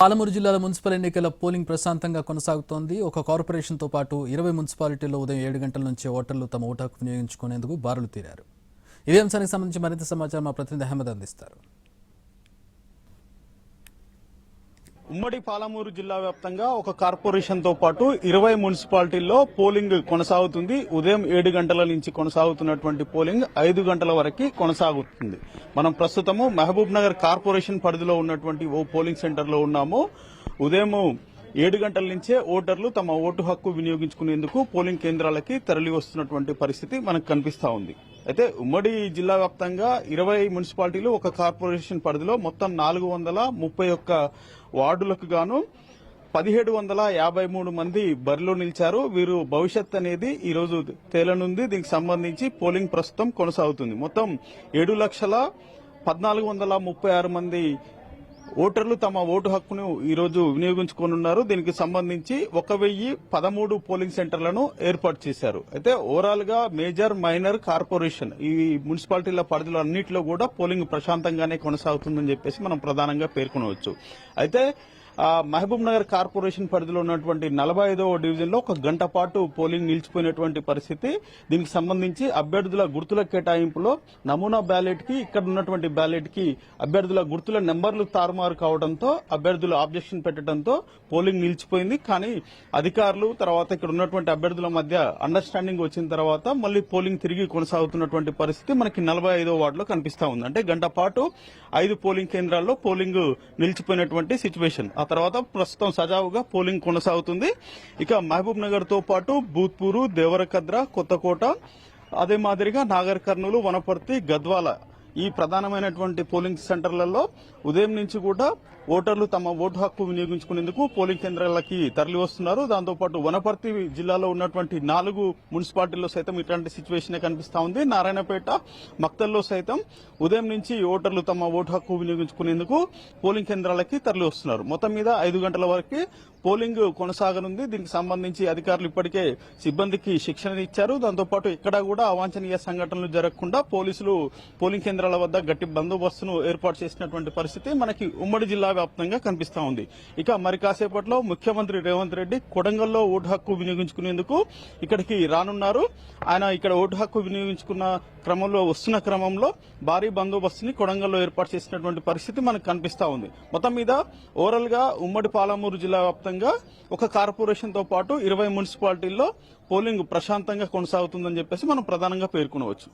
పాలమూరు జిల్లాలో మున్సిపల్ ఎన్నికల పోలింగ్ ప్రశాంతంగా కొనసాగుతోంది. ఒక కార్పొరేషన్తో పాటు 20 మున్సిపాలిటీల్లో ఉదయం 7 గంటల నుంచి ఓటర్లు తమ ఓటు హక్కు వినియోగించుకునేందుకు బారులు తీరారు. ఇదే అంశానికి సంబంధించి మరింత సమాచారం మా ప్రతినిధి అహ్మద్ అందిస్తారు. ఉమ్మడి పాలమూరు జిల్లా వ్యాప్తంగా ఒక కార్పొరేషన్ తో పాటు 20 మున్సిపాలిటీల్లో పోలింగ్ కొనసాగుతుంది. ఉదయం 7 గంటల నుంచి కొనసాగుతున్నటువంటి పోలింగ్ 5 గంటల వరకు కొనసాగుతుంది. మనం ప్రస్తుతము మహబూబ్ నగర్ కార్పొరేషన్ పరిధిలో ఉన్నటువంటి ఓ పోలింగ్ సెంటర్ లో ఉన్నాము. ఉదయం 7 గంటల నుంచే ఓటర్లు తమ ఓటు హక్కు వినియోగించుకునేందుకు పోలింగ్ కేంద్రాలకి తరలి వస్తున్నటువంటి పరిస్థితి మనకు కనిపిస్తా ఉంది. అయితే ఉమ్మడి జిల్లా వ్యాప్తంగా 20 మున్సిపాలిటీలు ఒక కార్పొరేషన్ పరిధిలో మొత్తం 431 వార్డులకు గాను 1753 మంది బరిలో నిలిచారు. వీరు భవిష్యత్ అనేది ఈ రోజు తేలనుంది. దీనికి సంబంధించి పోలింగ్ ప్రస్తుతం కొనసాగుతుంది. మొత్తం 7,14,36 మంది ఓటర్లు తమ ఓటు హక్కును ఈ రోజు వినియోగించుకోనున్నారు. దీనికి సంబంధించి 1013 పోలింగ్ సెంటర్లను ఏర్పాటు చేశారు. అయితే ఓవరాల్ గా మేజర్, మైనర్, కార్పొరేషన్ ఈ మున్సిపాలిటీల పరిధిలో అన్నింటిలో కూడా పోలింగ్ ప్రశాంతంగానే కొనసాగుతుందని చెప్పేసి మనం ప్రధానంగా పేర్కొనవచ్చు. అయితే మహబూబ్ నగర్ కార్పొరేషన్ పరిధిలో ఉన్నటువంటి 45వ డివిజన్ లో 1 గంట పాటు పోలింగ్ నిలిచిపోయినటువంటి పరిస్థితి. దీనికి సంబంధించి అభ్యర్థుల గుర్తుల కేటాయింపులో నమూనా బ్యాలెట్ కి ఇక్కడ ఉన్నటువంటి బ్యాలెట్ కి అభ్యర్థుల గుర్తుల నెంబర్లు తారుమారు కావడంతో అభ్యర్థులు ఆబ్జెక్షన్ పెట్టడంతో పోలింగ్ నిలిచిపోయింది. కానీ అధికారులు తర్వాత ఇక్కడ ఉన్నటువంటి అభ్యర్థుల మధ్య అండర్స్టాండింగ్ వచ్చిన తర్వాత మళ్లీ పోలింగ్ తిరిగి కొనసాగుతున్నటువంటి పరిస్థితి మనకి 45వ వార్డులో కనిపిస్తా ఉంది. అంటే గంట పాటు 5 పోలింగ్ కేంద్రాల్లో పోలింగ్ నిలిచిపోయినటువంటి సిచ్యువేషన్. ఆ తర్వాత ప్రస్తుతం సజావుగా పోలింగ్ కొనసాగుతుంది. ఇక మహబూబ్ నగర్ తో పాటు భూత్పూరు, దేవరకద్ర, కొత్తకోట, అదే మాదిరిగా నాగర్ కర్నూలు, వనపర్తి, గద్వాల ఈ ప్రధానమైనటువంటి పోలింగ్ సెంటర్లలో ఉదయం నుంచి కూడా ఓటర్లు తమ ఓటు హక్కు వినియోగించుకునేందుకు పోలింగ్ కేంద్రాలకి తరలి వస్తున్నారు. దాంతోపాటు వనపర్తి జిల్లాలో ఉన్నటువంటి 4 మున్సిపాలిటీల్లో సైతం ఇట్లాంటి సిచ్యువేషన్ కనిపిస్తా ఉంది. నారాయణపేట, మక్తల్లో సైతం ఉదయం నుంచి ఓటర్లు తమ ఓటు హక్కు వినియోగించుకునేందుకు పోలింగ్ కేంద్రాలకి తరలి వస్తున్నారు. మొత్తం మీద 5 గంటల వరకు పోలింగ్ కొనసాగనుంది. దీనికి సంబంధించి అధికారులు ఇప్పటికే సిబ్బందికి శిక్షణ ఇచ్చారు. దాంతోపాటు ఎక్కడా కూడా అవాంఛనీయ సంఘటనలు జరగకుండా పోలీసులు పోలింగ్ కేంద్రాల వద్ద గట్టి బందోబస్తును ఏర్పాటు చేసినటువంటి పరిస్థితి మనకి ఉమ్మడి జిల్లా వ్యాప్తంగా కనిపిస్తా ఉంది. ఇక మరి కాసేపట్లో ముఖ్యమంత్రి రేవంత్ రెడ్డి కొడంగల్లో ఓటు హక్కు వినియోగించుకునేందుకు ఇక్కడికి రానున్నారు. ఆయన ఇక్కడ ఓటు హక్కు వినియోగించుకున్న వస్తున్న క్రమంలో భారీ బందోబస్తుని కొడంగల్లో ఏర్పాటు చేసినటువంటి పరిస్థితి మనకు కనిపిస్తా ఉంది. మొత్తం మీద ఓవరాల్ గా ఉమ్మడి పాలమూరు జిల్లా వ్యాప్తంగా ఒక కార్పొరేషన్ తో పాటు 20 మున్సిపాలిటీల్లో పోలింగ్ ప్రశాంతంగా కొనసాగుతుందని చెప్పేసి మనం ప్రధానంగా పేర్కొనవచ్చు.